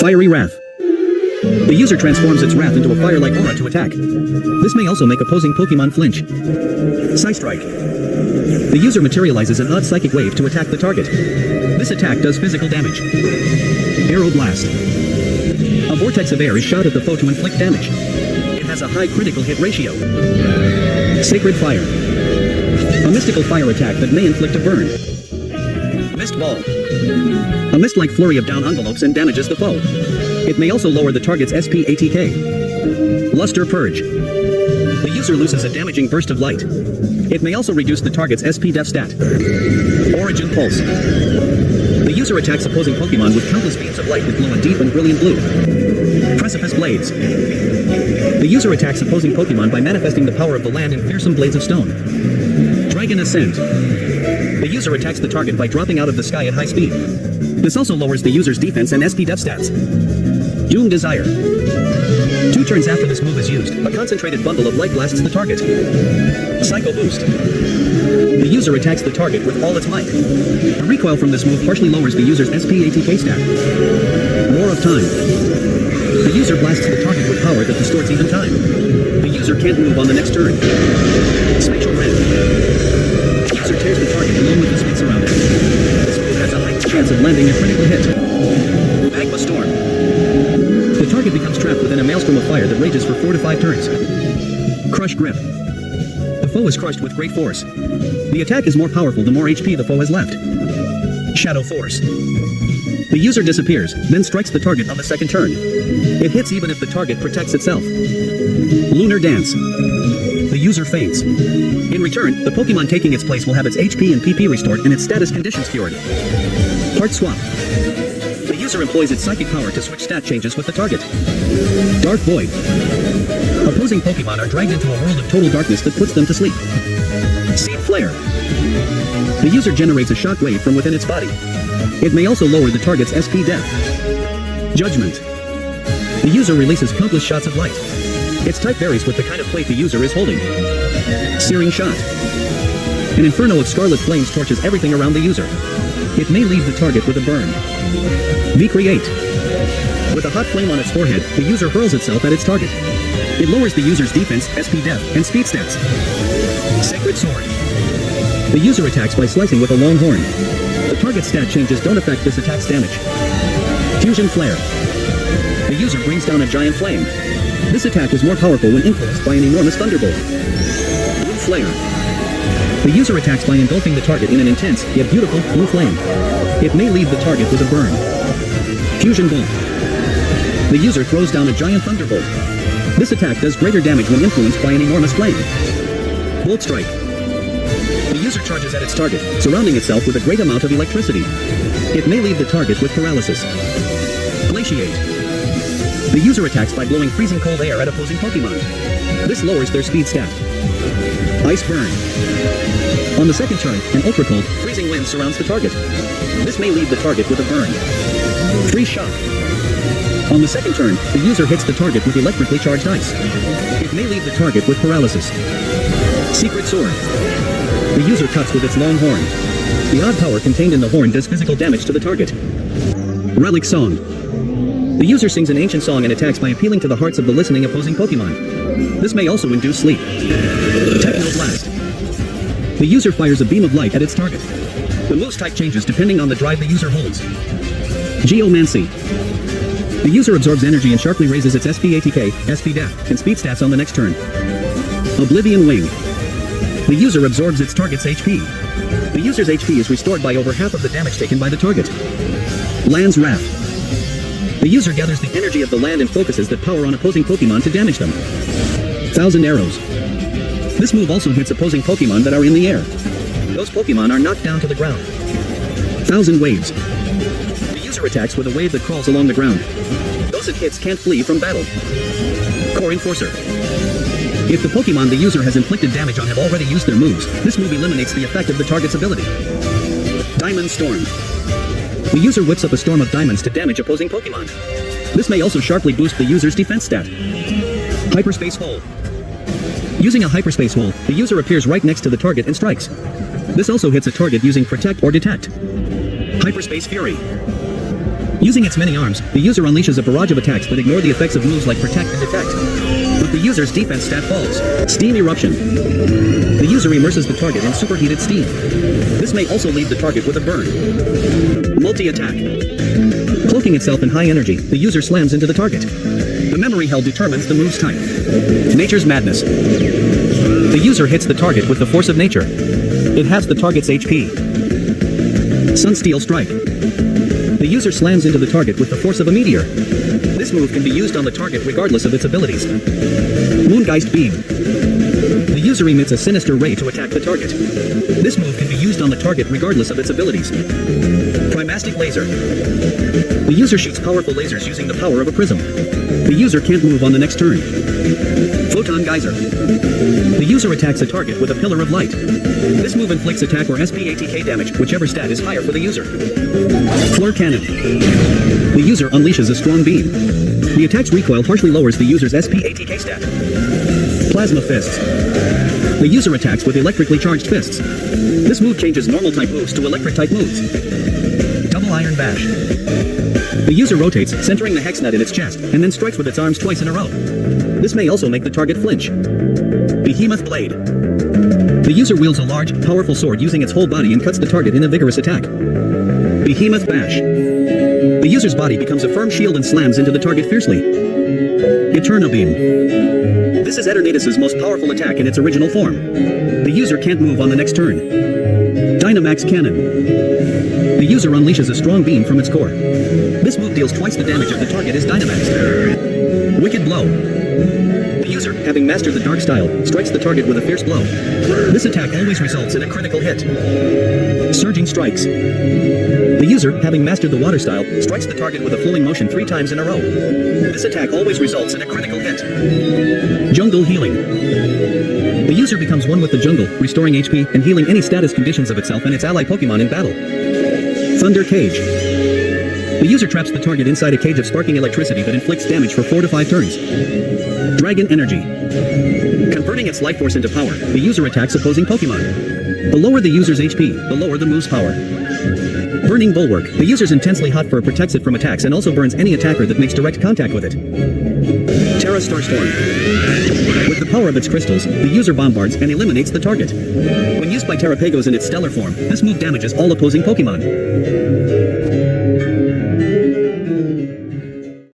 Fiery Wrath. The user transforms its wrath into a fire-like aura to attack. This may also make opposing Pokémon flinch. Psystrike. The user materializes an odd psychic wave to attack the target. This attack does physical damage. Aeroblast. A vortex of air is shot at the foe to inflict damage. It has a high critical hit ratio. Sacred Fire. A mystical fire attack that may inflict a burn. Mist Ball. A mist-like flurry of down envelopes and damages the foe. It may also lower the target's SP ATK. Luster Purge. The user loses a damaging burst of light. It may also reduce the target's SP def stat. Origin Pulse. The user attacks opposing Pokémon with countless beams of light that glow a deep and brilliant blue. Precipice Blades. The user attacks opposing Pokémon by manifesting the power of the land in fearsome blades of stone. Dragon Ascent. The user attacks the target by dropping out of the sky at high speed. This also lowers the user's defense and SP def stats. Doom Desire. 2 turns after this move is used, a concentrated bundle of light blasts the target. Psycho Boost. The user attacks the target with all its might. The recoil from this move partially lowers the user's SP ATK stat. Roar of Time. The user blasts the target with power that distorts even time. The user can't move on the next turn. Spatial Rend. The user tears the target along with the space around it. This move has a high chance of landing a critical hit. Magma Storm. The target becomes trapped within a maelstrom of fire that rages for 4 to 5 turns. Crush Grip. The foe is crushed with great force. The attack is more powerful the more HP the foe has left. Shadow Force. The user disappears, then strikes the target on the second turn. It hits even if the target protects itself. Lunar Dance. The user faints. In return, the Pokémon taking its place will have its HP and PP restored and its status conditions cured. Heart Swap. The user employs its psychic power to switch stat changes with the target. Dark Void. Opposing Pokémon are dragged into a world of total darkness that puts them to sleep. Seed Flare. The user generates a shock wave from within its body. It may also lower the target's SP def. Judgment. The user releases countless shots of light. Its type varies with the kind of plate the user is holding. Searing Shot. An inferno of scarlet flames torches everything around the user. It may leave the target with a burn. V-Create. With a hot flame on its forehead, the user hurls itself at its target. It lowers the user's defense, SP def, and speed stats. Sacred Sword. The user attacks by slicing with a long horn. The target's stat changes don't affect this attack's damage. Fusion Flare. The user brings down a giant flame. This attack is more powerful when influenced by an enormous thunderbolt. Blue Flare. The user attacks by engulfing the target in an intense, yet beautiful, blue flame. It may leave the target with a burn. Fusion Bolt. The user throws down a giant thunderbolt. This attack does greater damage when influenced by an enormous flame. Volt Strike. The user charges at its target, surrounding itself with a great amount of electricity. It may leave the target with paralysis. Glaciate. The user attacks by blowing freezing cold air at opposing Pokémon. This lowers their speed stat. Ice Burn. On the second turn, an ultra-cold, freezing wind surrounds the target. This may leave the target with a burn. Freeze Shock. On the second turn, the user hits the target with electrically charged ice. It may leave the target with paralysis. Secret Sword. The user cuts with its long horn. The odd power contained in the horn does physical damage to the target. Relic Song. The user sings an ancient song and attacks by appealing to the hearts of the listening opposing Pokémon. This may also induce sleep. Techno Blast. The user fires a beam of light at its target. The move's type changes depending on the drive the user holds. Geomancy. The user absorbs energy and sharply raises its SP ATK, SP def, and speed stats on the next turn. Oblivion Wing. The user absorbs its target's HP. The user's HP is restored by over half of the damage taken by the target. Land's Wrath. The user gathers the energy of the land and focuses that power on opposing Pokémon to damage them. Thousand Arrows. This move also hits opposing Pokémon that are in the air. Those Pokémon are knocked down to the ground. Thousand Waves. The user attacks with a wave that crawls along the ground. Those it hits can't flee from battle. Core Enforcer. If the Pokémon the user has inflicted damage on have already used their moves, this move eliminates the effect of the target's ability. Diamond Storm. The user whips up a storm of diamonds to damage opposing Pokémon. This may also sharply boost the user's defense stat. Hyperspace Hole. Using a hyperspace hole, the user appears right next to the target and strikes. This also hits a target using Protect or Detect. Hyperspace Fury. Using its many arms, the user unleashes a barrage of attacks that ignore the effects of moves like Protect and Detect. But the user's defense stat falls. Steam Eruption. The user immerses the target in superheated steam. This may also leave the target with a burn. Multi-attack. Cloaking itself in high energy, the user slams into the target. The memory held determines the move's type. Nature's Madness. The user hits the target with the force of nature. It halves the target's HP. Sunsteel Strike. The user slams into the target with the force of a meteor. This move can be used on the target regardless of its abilities. Moongeist Beam. The user emits a sinister ray to attack the target. This move can be used on the target regardless of its abilities. Primastic Laser. The user shoots powerful lasers using the power of a prism. The user can't move on the next turn. Photon Geyser. The user attacks a target with a pillar of light. This move inflicts attack or SPATK damage, whichever stat is higher for the user. Flare Cannon. The user unleashes a strong beam. The attack's recoil harshly lowers the user's SPATK stat. Plasma Fists. The user attacks with electrically charged fists. This move changes normal type moves to electric type moves. Double Iron Bash. The user rotates, centering the hex nut in its chest, and then strikes with its arms twice in a row. This may also make the target flinch. Behemoth Blade. The user wields a large, powerful sword using its whole body and cuts the target in a vigorous attack. Behemoth Bash. The user's body becomes a firm shield and slams into the target fiercely. Eterno Beam. This is Eternatus's most powerful attack in its original form. The user can't move on the next turn. Dynamax Cannon. The user unleashes a strong beam from its core. This move deals twice the damage if the target is Dynamaxed. Wicked Blow. The user, having mastered the dark style, strikes the target with a fierce blow. This attack always results in a critical hit. Surging Strikes. The user, having mastered the water style, strikes the target with a flowing motion 3 times in a row. This attack always results in a critical hit. Jungle Healing. The user becomes one with the jungle, restoring HP and healing any status conditions of itself and its ally Pokémon in battle. Thunder Cage. The user traps the target inside a cage of sparking electricity that inflicts damage for 4 to 5 turns. Dragon Energy. Converting its life force into power, the user attacks opposing Pokémon. The lower the user's HP, the lower the move's power. Burning Bulwark. The user's intensely hot fur protects it from attacks and also burns any attacker that makes direct contact with it. Terra Starstorm. With the power of its crystals, the user bombards and eliminates the target. When used by Terrapagos in its stellar form, this move damages all opposing Pokémon.